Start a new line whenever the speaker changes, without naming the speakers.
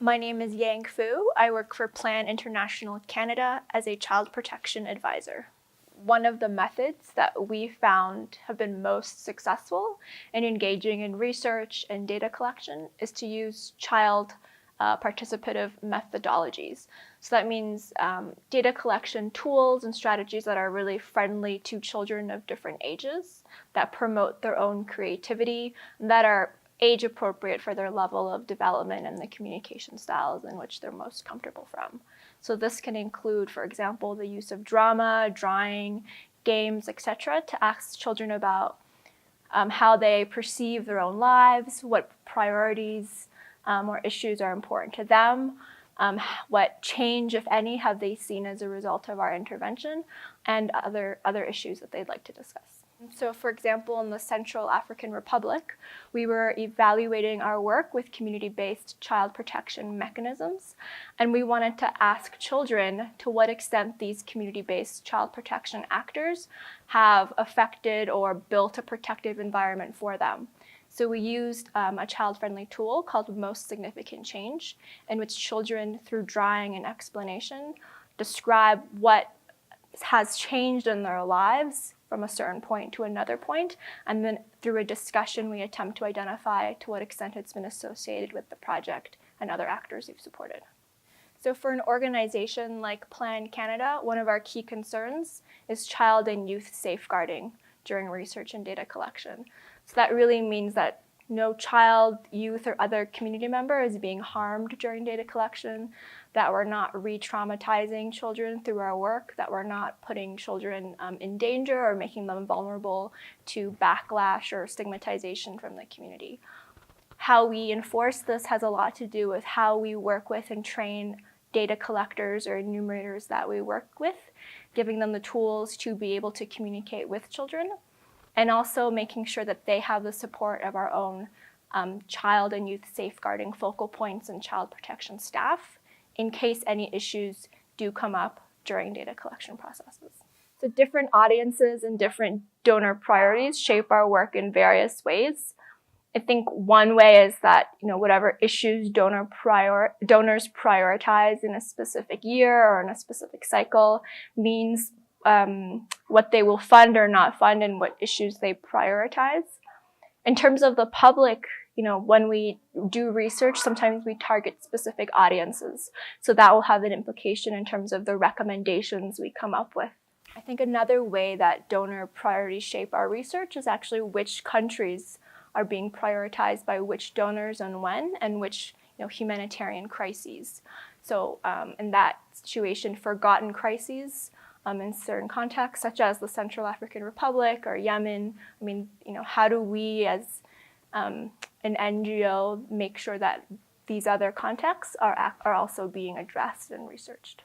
My name is Yang Fu. I work for Plan International Canada as a child protection advisor. One of the methods that we found have been most successful in engaging in research and data collection is to use child participative methodologies. So that means data collection tools and strategies that are really friendly to children of different ages, that promote their own creativity, and that are age appropriate for their level of development and the communication styles in which they're most comfortable from. So this can include, for example, the use of drama, drawing, games, etc., to ask children about how they perceive their own lives, what priorities or issues are important to them, what change, if any, have they seen as a result of our intervention, and other issues that they'd like to discuss. So, for example, in the Central African Republic, we were evaluating our work with community-based child protection mechanisms, and we wanted to ask children to what extent these community-based child protection actors have affected or built a protective environment for them. So we used a child-friendly tool called Most Significant Change, in which children, through drawing and explanation, describe what has changed in their lives from a certain point to another point, and then through a discussion we attempt to identify to what extent it's been associated with the project and other actors we've supported. So for an organization like Plan Canada, one of our key concerns is child and youth safeguarding during research and data collection. So that really means that no child, youth, or other community member is being harmed during data collection, that we're not re-traumatizing children through our work, that we're not putting children in danger or making them vulnerable to backlash or stigmatization from the community. How we enforce this has a lot to do with how we work with and train data collectors or enumerators that we work with, giving them the tools to be able to communicate with children, and also making sure that they have the support of our own child and youth safeguarding focal points and child protection staff in case any issues do come up during data collection processes. So different audiences and different donor priorities shape our work in various ways. I think one way is that whatever issues donors prioritize in a specific year or in a specific cycle means what they will fund or not fund and what issues they prioritize. In terms of the public, when we do research, sometimes we target specific audiences. So that will have an implication in terms of the recommendations we come up with. I think another way that donor priorities shape our research is actually which countries are being prioritized by which donors and when, and which humanitarian crises. So in that situation, forgotten crises in certain contexts, such as the Central African Republic or Yemen, how do we as an NGO make sure that these other contexts are also being addressed and researched?